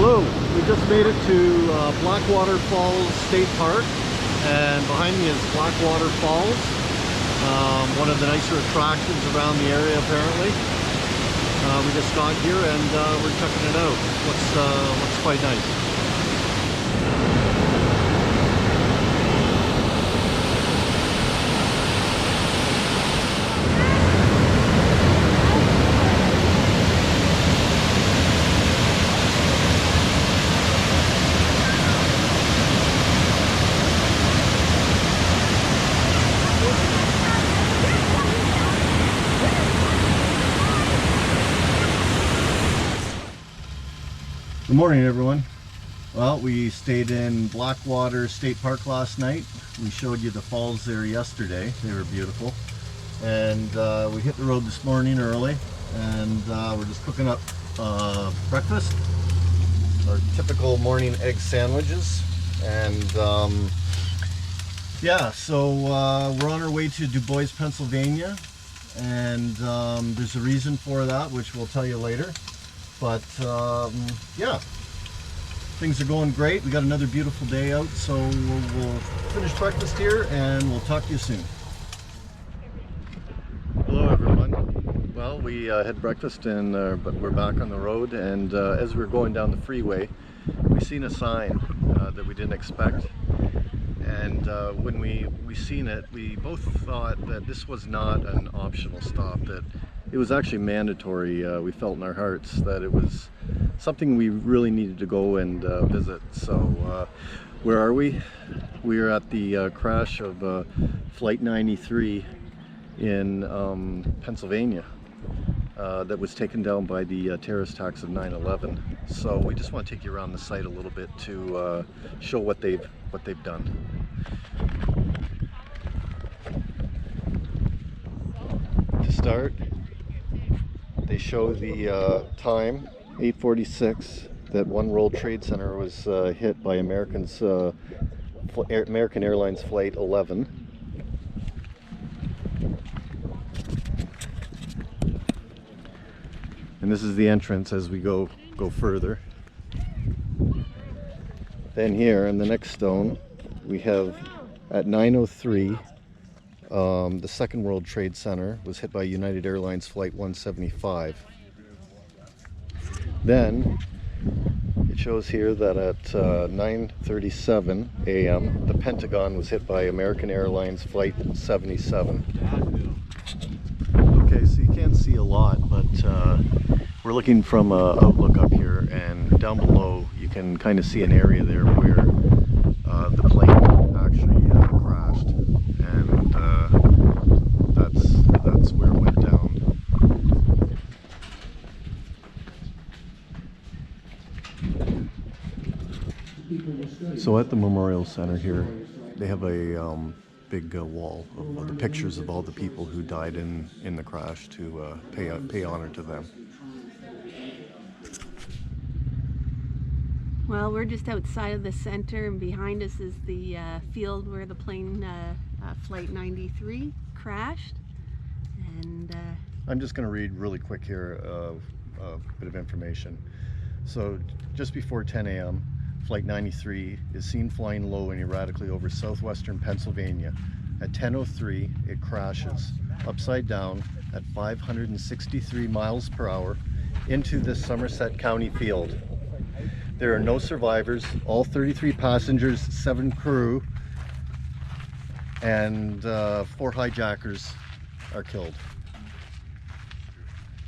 Hello, we just made it to Blackwater Falls State Park, and behind me is Blackwater Falls, one of the nicer attractions around the area apparently. We just got here and we're checking it out. Looks quite nice. Good morning, everyone. Well, we stayed in Blackwater State Park last night. We showed you the falls there yesterday. They were beautiful. And we hit the road this morning early, and we're just cooking up breakfast. Our typical morning egg sandwiches. And yeah, so we're on our way to Du Bois, Pennsylvania. And there's a reason for that, which we'll tell you later. But yeah, things are going great. We got another beautiful day out, so we'll finish breakfast here and we'll talk to you soon. Hello everyone. Well, we had breakfast and but we're back on the road, and as we're going down the freeway, we seen a sign that we didn't expect. And when we seen it, we both thought that this was not an optional stop, that it was actually mandatory. We felt in our hearts that it was something we really needed to go and visit. So where are we? We are at the crash of Flight 93 in Pennsylvania that was taken down by the terrorist attacks of 9/11. So we just want to take you around the site a little bit to show what they've done. To start, they show the time, 8:46, that One World Trade Center was hit by American Airlines Flight 11. And this is the entrance as we go further. Then here in the next stone, we have at 9:03, the Second World Trade Center was hit by United Airlines Flight 175. Then it shows here that at 9:37 a.m. the Pentagon was hit by American Airlines Flight 77. Okay, so you can't see a lot, but we're looking from an outlook up here, and down below you can kind of see an area there where the plane actually crashed, and that's where it went down. So at the Memorial Center here, they have a big wall of the pictures of all the people who died in the crash to pay honor to them. Well, we're just outside of the center, and behind us is the field where the plane Flight 93 crashed. And I'm just going to read really quick here a bit of information. So just before 10 a.m. Flight 93 is seen flying low and erratically over southwestern Pennsylvania. At 10:03 it crashes upside down at 563 miles per hour into the Somerset County field. There are no survivors. All 33 passengers, 7 crew, and 4 hijackers are killed.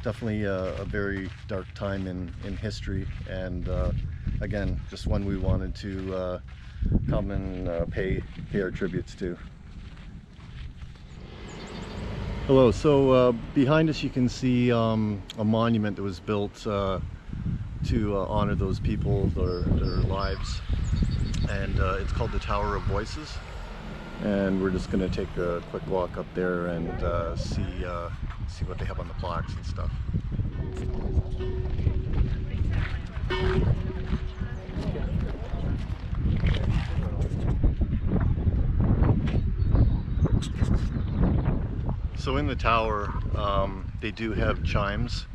Definitely a very dark time in history, and again, just one we wanted to come and pay our tributes to. Hello, so behind us you can see a monument that was built to honor those people, their lives, and it's called the Tower of Voices, and we're just going to take a quick walk up there and see what they have on the plaques and stuff. So in the tower, they do have chimes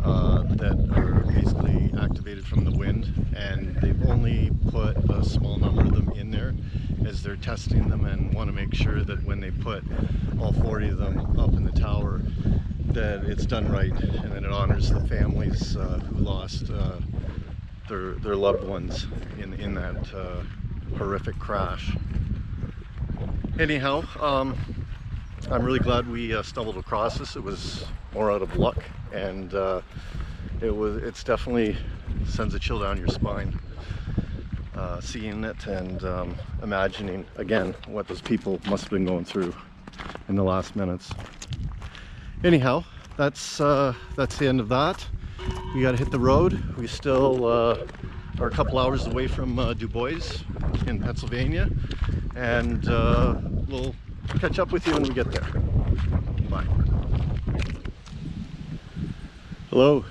that are basically activated from the wind, and they've only put a small number of them in there as they're testing them and want to make sure that when they put all 40 of them up in the tower that it's done right and that it honors the families who lost their loved ones in that horrific crash. Anyhow, I'm really glad we stumbled across this. It was more out of luck, and it's definitely sends a chill down your spine seeing it and imagining again what those people must have been going through in the last minutes. Anyhow, that's the end of that. We got to hit the road. We still are a couple hours away from Du Bois in Pennsylvania, and we'll catch up with you when we get there. Bye. Hello.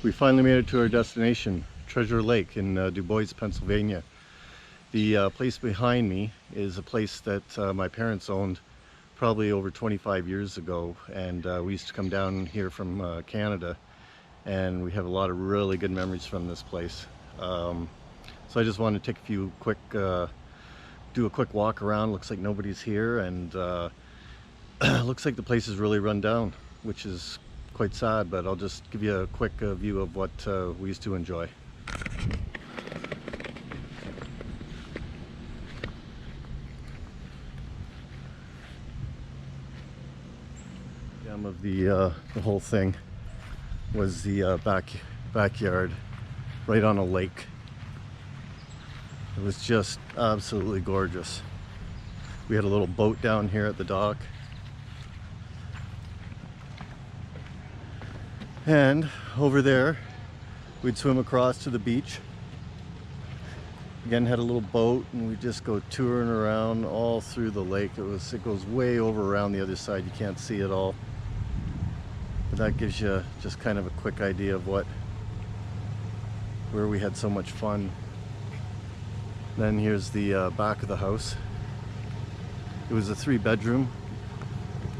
We finally made it to our destination, Treasure Lake in Du Bois, Pennsylvania. The place behind me is a place that my parents owned probably over 25 years ago, and we used to come down here from Canada, and we have a lot of really good memories from this place. So I just wanted to take a few quick, do a quick walk around. Looks like nobody's here, and looks like the place is really run down, which is quite sad, but I'll just give you a quick view of what we used to enjoy. Of the whole thing was the backyard right on a lake. It was just absolutely gorgeous. We had a little boat down here at the dock, and over there we'd swim across to the beach. Again, had a little boat, and we just go touring around all through the lake. It goes way over around the other side. You can't see it all. But that gives you just kind of a quick idea of where we had so much fun. Then here's the back of the house. It was a 3-bedroom,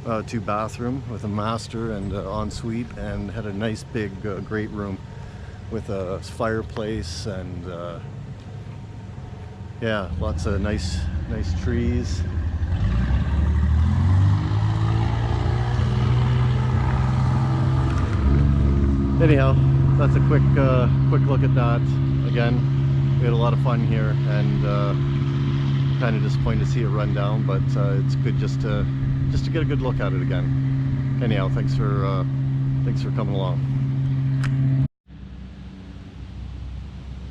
2-bathroom with a master and ensuite, and had a nice big great room with a fireplace, and yeah, lots of nice trees. Anyhow, that's a quick look at that. Again, we had a lot of fun here, and kind of disappointed to see it run down, but it's good just to get a good look at it again. Anyhow, thanks for coming along.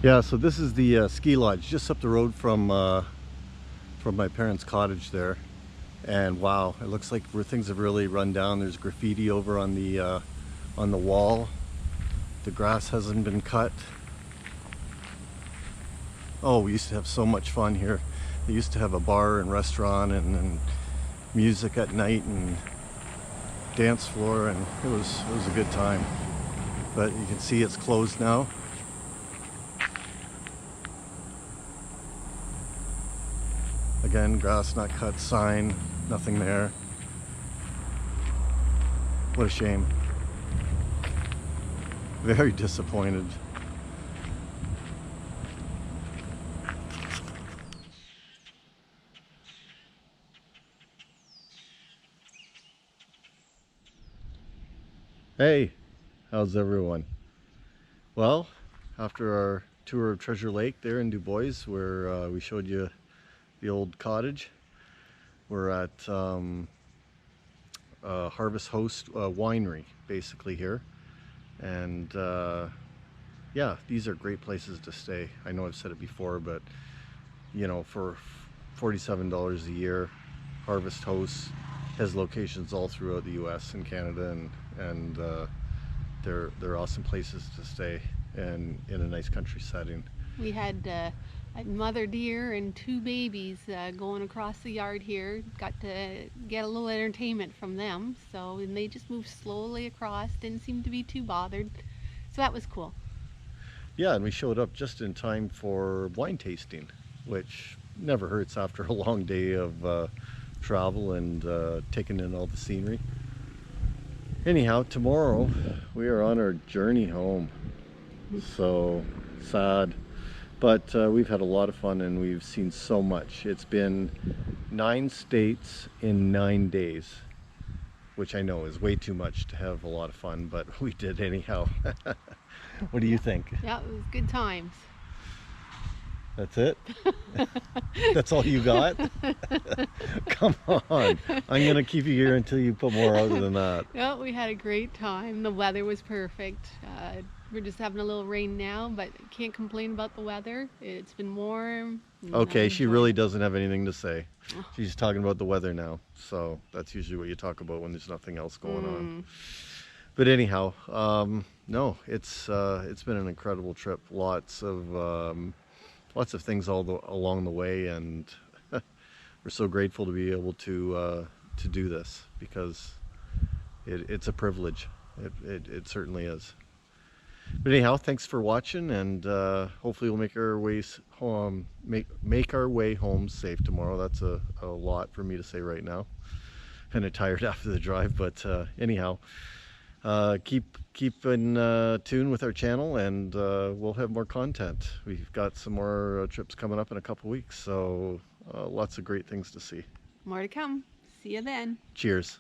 Yeah, so this is the ski lodge just up the road from my parents' cottage there, and wow, it looks like things have really run down. There's graffiti over on the wall. The grass hasn't been cut. Oh, we used to have so much fun here. They used to have a bar and restaurant and music at night and dance floor, and it was a good time. But you can see it's closed now. Again, grass not cut, sign, nothing there. What a shame. Very disappointed. Hey, how's everyone? Well, after our tour of Treasure Lake there in Du Bois, where we showed you the old cottage, we're at Harvest Host Winery basically here. And yeah, these are great places to stay. I know I've said it before, but you know, for $47 a year, Harvest Host has locations all throughout the US and Canada, and they're awesome places to stay, and in a nice country setting. We had a mother deer and 2 babies going across the yard here. Got to get a little entertainment from them. So, and they just moved slowly across, didn't seem to be too bothered. So that was cool. Yeah, and we showed up just in time for wine tasting, which never hurts after a long day of travel and taking in all the scenery. Anyhow, tomorrow we are on our journey home. So sad. But we've had a lot of fun and we've seen so much. It's been 9 states in 9 days, which I know is way too much to have a lot of fun, but we did anyhow. What do you think? Yeah, it was good times. That's it? That's all you got? Come on. I'm going to keep you here until you put more other than that. Yeah, we had a great time. The weather was perfect. We're just having a little rain now, but can't complain about the weather. It's been warm. Okay, she really doesn't have anything to say. She's talking about the weather now. So that's usually what you talk about when there's nothing else going on. But anyhow, no, it's been an incredible trip. Lots of things along the way, and we're so grateful to be able to do this, because it's a privilege. It certainly is. But anyhow, thanks for watching, and hopefully we'll make our way home safe tomorrow. That's a lot for me to say right now. Kind of tired after the drive, but anyhow, keep in tune with our channel, and we'll have more content. We've got some more trips coming up in a couple weeks, so lots of great things to see. More to come. See you then. Cheers.